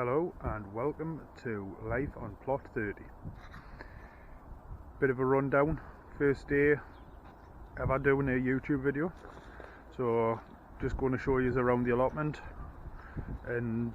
Hello and welcome to Life on Plot 30. Bit of a rundown. First day ever doing a YouTube video, so just going to show you around the allotment and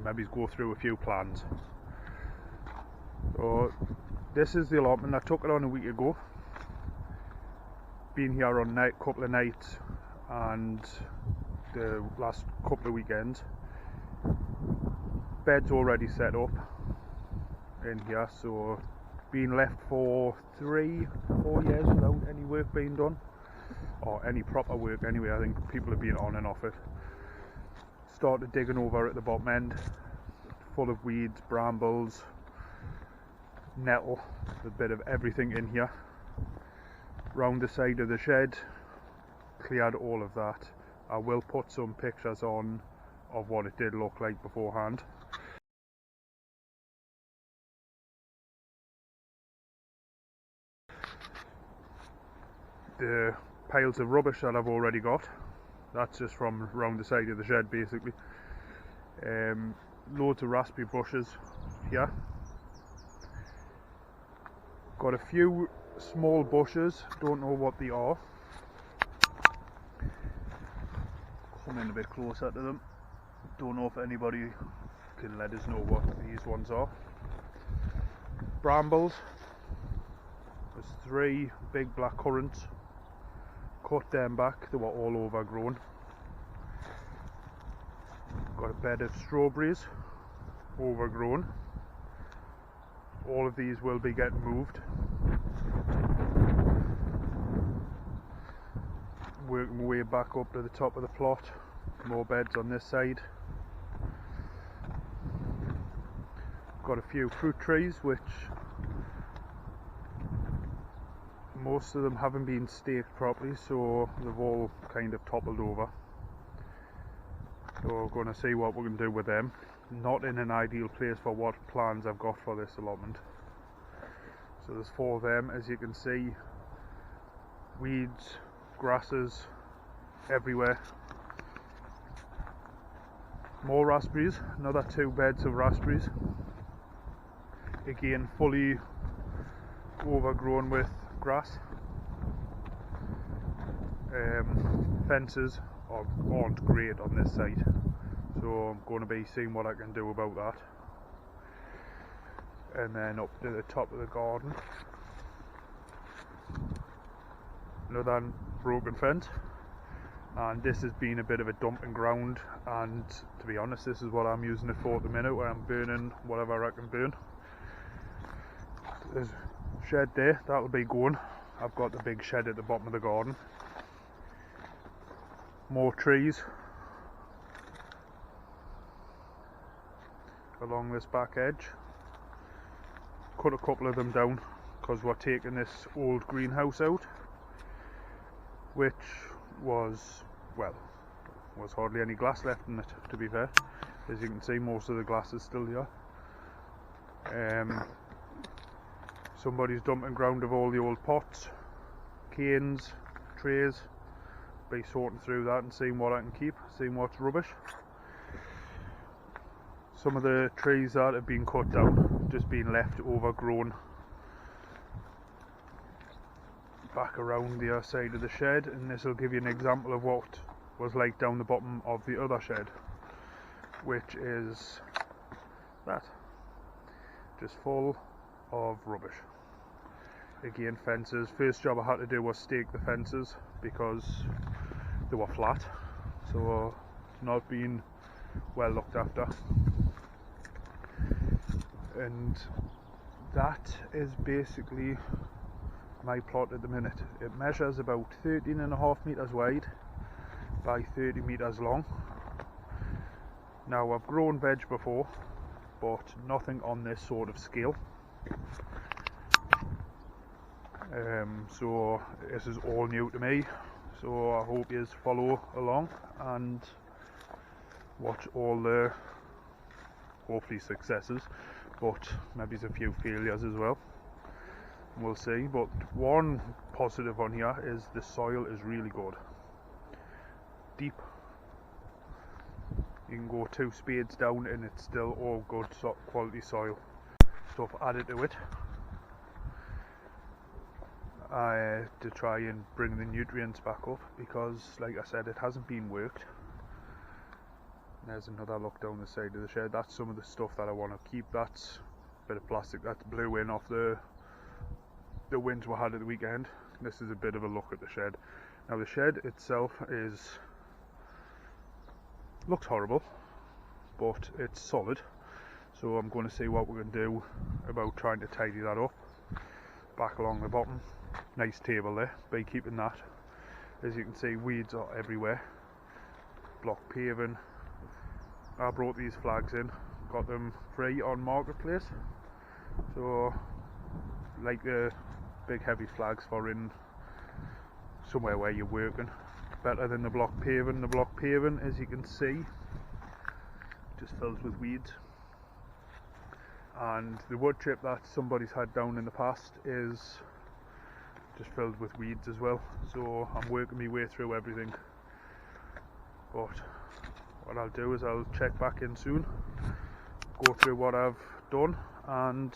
maybe go through a few plans. So this is the allotment. I took it on a week ago. Been here on couple of nights and the last couple of weekends. Bed's already set up in here, so been left for 3-4 years without any work being done, or any proper work anyway. I think people have been on and off it. Started digging over at the bottom end, full of weeds, brambles, nettle, a bit of everything in here. Round the side of the shed, cleared all of that. I will put some pictures on of what it did look like beforehand. The piles of rubbish that I've already got, that's just from around the side of the shed basically. Loads of raspberry bushes here. Got a few small bushes, don't know what they are. Come in a bit closer to them. Don't know if anybody can let us know what these ones are. Brambles. There's 3 big black currants. Cut them back, they were all overgrown. Got a bed of strawberries, overgrown. All of these will be getting moved. Working my way back up to the top of the plot. More beds on this side. Got a few fruit trees which most of them haven't been staked properly, so they've all kind of toppled over. So we're going to see what we can do with them. Not in an ideal place for what plans I've got for this allotment. So there's 4 of them, as you can see. Weeds, grasses, everywhere. More raspberries, another 2 beds of raspberries. Again, fully overgrown with grass. Fences aren't great on this side, so I'm going to be seeing what I can do about that. And then up to the top of the garden, another broken fence, and this has been a bit of a dumping ground, and to be honest, this is what I'm using it for at the minute, where I'm burning whatever I can burn. There's a shed there, that'll be going. I've got the big shed at the bottom of the garden. More trees along this back edge. Cut a couple of them down because we're taking this old greenhouse out, which was hardly any glass left in it, to be fair. As you can see, most of the glass is still here. Somebody's dumping ground of all the old pots, canes, trays. Be sorting through that and seeing what I can keep, seeing what's rubbish. Some of the trees that have been cut down, just been left overgrown back around the other side of the shed, and this will give you an example of what was like down the bottom of the other shed, which is that, just full of rubbish. Again, fences. First job I had to do was stake the fences because they were flat, so not being well looked after. And that is basically my plot at the minute. It measures about 13.5 metres wide by 30 metres long. Now, I've grown veg before, but nothing on this sort of scale. So this is all new to me, so I hope you follow along and watch all the hopefully successes, but maybe a few failures as well. We'll see. But one positive on here is the soil is really good, deep. You can go 2 spades down and it's still all good quality soil stuff added to it to try and bring the nutrients back up, because like I said, it hasn't been worked. There's another look down the side of the shed. That's some of the stuff that I want to keep. That's a bit of plastic that blew in off the winds we had at the weekend. This is a bit of a look at the shed. Now the shed itself looks horrible, but it's solid, so I'm going to see what we're going to do about trying to tidy that up. Back along the bottom, nice table there, beekeeping that. As you can see, weeds are everywhere. Block paving. I brought these flags in, got them free on Marketplace, so like the big heavy flags for in somewhere where you're working, better than the block paving. The block paving, as you can see, just fills with weeds, and the wood chip that somebody's had down in the past is just filled with weeds as well. So I'm working my way through everything, but what I'll do is I'll check back in soon, go through what I've done, and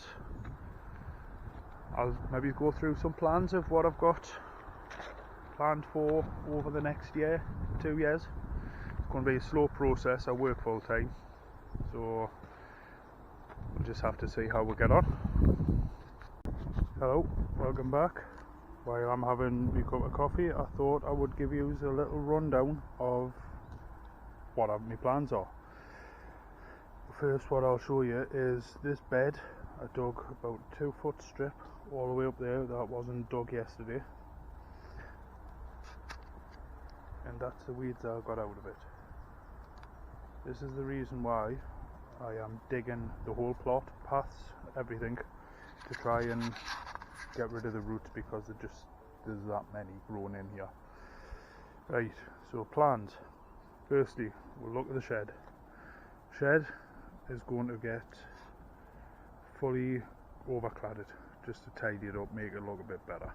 I'll maybe go through some plans of what I've got planned for over the next year, 2 years. It's going to be a slow process. I work full time, so we'll just have to see how we get on. Hello, welcome back. While I'm having my cup of coffee, I thought I would give you a little rundown of what my plans are. First, what I'll show you is this bed. I dug about 2 foot strip all the way up there that wasn't dug yesterday, and that's the weeds I got out of it. This is the reason why I am digging the whole plot, paths, everything, to try and get rid of the roots, because there's that many grown in here. Right, so plans. Firstly, we'll look at the shed. Shed is going to get fully overcladded just to tidy it up, make it look a bit better.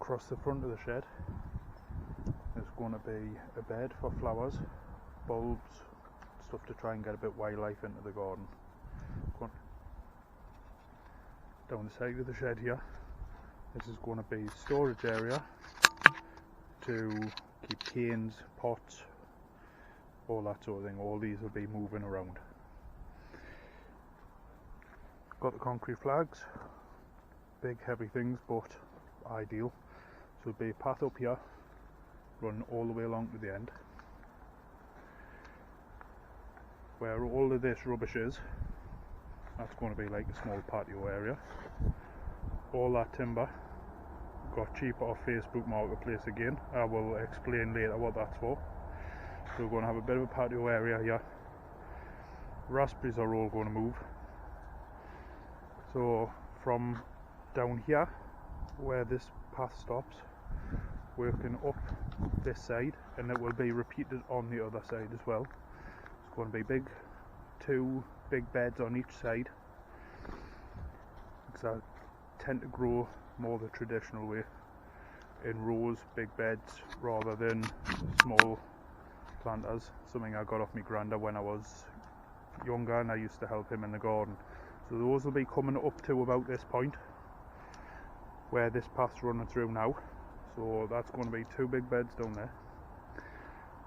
Across the front of the shed there's going to be a bed for flowers, bulbs, stuff to try and get a bit of wildlife into the garden. Down the side of the shed here, this is going to be storage area to keep canes, pots, all that sort of thing. All these will be moving around. Got the concrete flags, big heavy things, but ideal. So there'll be a path up here, run all the way along to the end. Where all of this rubbish is, that's going to be like a small patio area. All that timber got cheap off Facebook Marketplace again. I will explain later what that's for. So we're going to have a bit of a patio area here. Raspberries are all going to move. So from down here, where this path stops, working up this side, and it will be repeated on the other side as well. It's going to be 2 big beds on each side, because I tend to grow more the traditional way, in rows, big beds, rather than small planters. Something I got off my granda when I was younger, and I used to help him in the garden. So those will be coming up to about this point where this path's running through now. So that's going to be 2 big beds down there.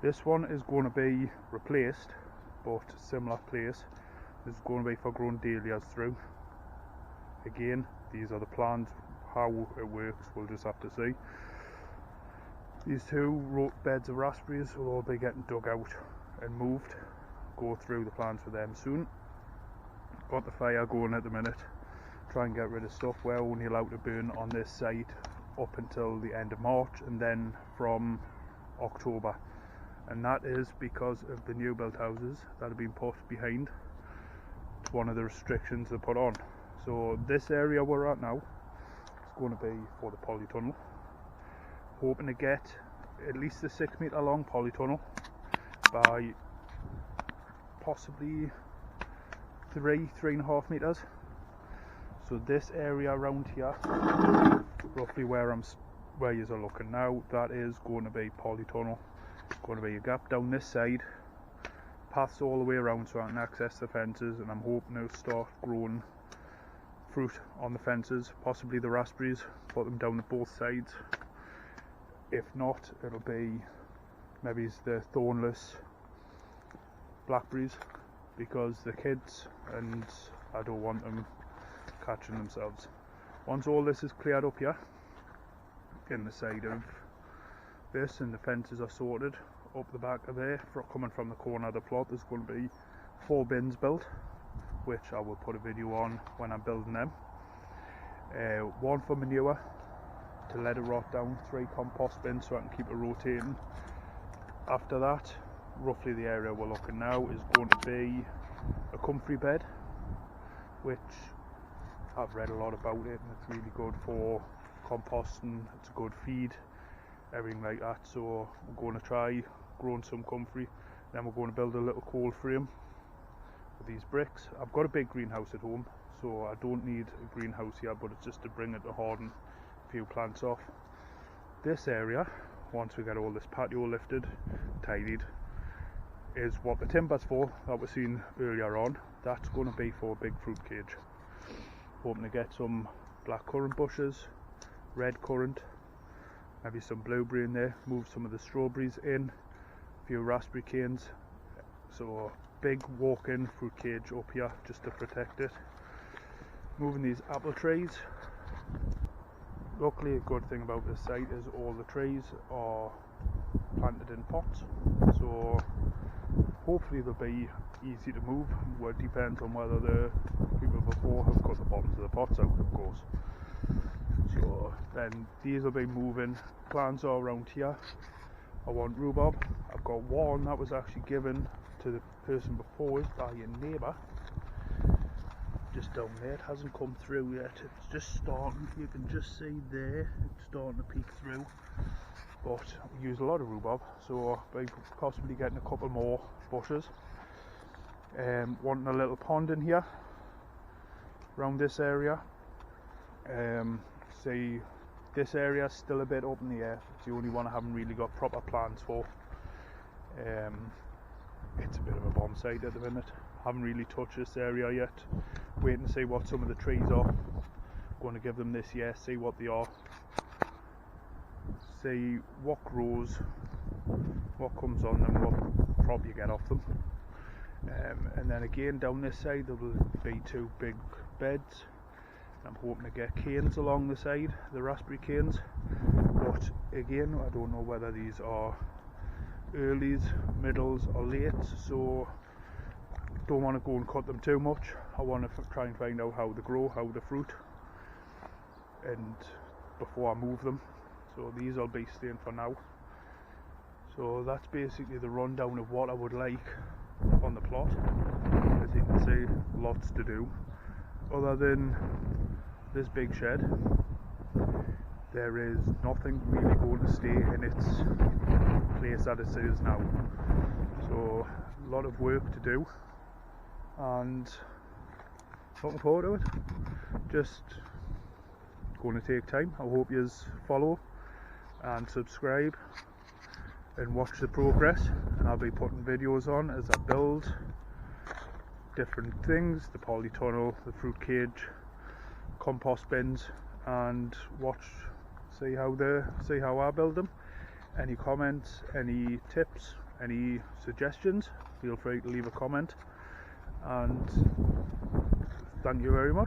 This one is going to be replaced, but similar place. This is going to be for growing dahlias through. Again, these are the plans. How it works, we'll just have to see. These 2 beds of raspberries will all be getting dug out and moved. Go through the plans for them soon. Got the fire going at the minute. Try and get rid of stuff. We're only allowed to burn on this site up until the end of March, and then from October. And that is because of the new built houses that have been put behind. It's one of the restrictions they put on. So this area we're at now is going to be for the polytunnel. Hoping to get at least a 6 metre long polytunnel by possibly 3.5 metres. So this area around here, roughly where you're looking now, that is going to be polytunnel. It's going to be a gap down this side paths all the way around so I can access the fences, and I'm hoping to start growing fruit on the fences, possibly the raspberries, put them down at both sides. If not, it'll be maybe the thornless blackberries, because the kids, and I don't want them catching themselves. Once all this is cleared up here in the side of this and the fences are sorted, up the back of there, coming from the corner of the plot, there's going to be 4 bins built, which I will put a video on when I'm building them. 1 for manure to let it rot down, 3 compost bins so I can keep it rotating. After that, roughly the area we're looking now is going to be a comfrey bed, which I've read a lot about it, and it's really good for composting, it's a good feed, everything like that. So we're going to try growing some comfrey, then we're going to build a little cold frame with these bricks. I've got a big greenhouse at home, so I don't need a greenhouse here, but it's just to bring it to harden a few plants off. This area, once we get all this patio lifted, tidied, is what the timber's for that we've seen earlier on. That's going to be for a big fruit cage. Hoping to get some black currant bushes, red currant, maybe some blueberry in there, move some of the strawberries in, a few raspberry canes. So big walk-in fruit cage up here just to protect it. Moving these apple trees. Luckily, a good thing about this site is all the trees are planted in pots, so hopefully they'll be easy to move. Well, it depends on whether the people before have cut the bottoms of the pots out, of course. So then these will be moving. Plants are around here. I want rhubarb. I've got one that was actually given to the person before by your neighbour, just down there. It hasn't come through yet, it's just starting. You can just see there it's starting to peek through, but we use a lot of rhubarb, so I'll be possibly getting a couple more bushes. Wanting a little pond in here around this area. See, this area is still a bit up in the air. It's the only one I haven't really got proper plans for. It's a bit of a bomb site at the minute. Haven't really touched this area yet. Waiting to see what some of the trees are. Going to give them this year, see what they are, see what grows, what comes on them, what crop you get off them. And then again down this side there will be 2 big beds. I'm hoping to get canes along the side, the raspberry canes, but again I don't know whether these are earlies, middles or lates, so don't want to go and cut them too much. I want to try and find out how they grow, how they fruit, and before I move them. So these will be staying for now. So that's basically the rundown of what I would like on the plot. As you can see, lots to do. Other than this big shed, there is nothing really going to stay in its place that it is now. So a lot of work to do, and looking forward to it. Just going to take time. I hope you follow and subscribe and watch the progress, and I'll be putting videos on as I build different things, the polytunnel, the fruit cage, compost bins, and see how I build them. Any comments, any tips, any suggestions, feel free to leave a comment, and thank you very much.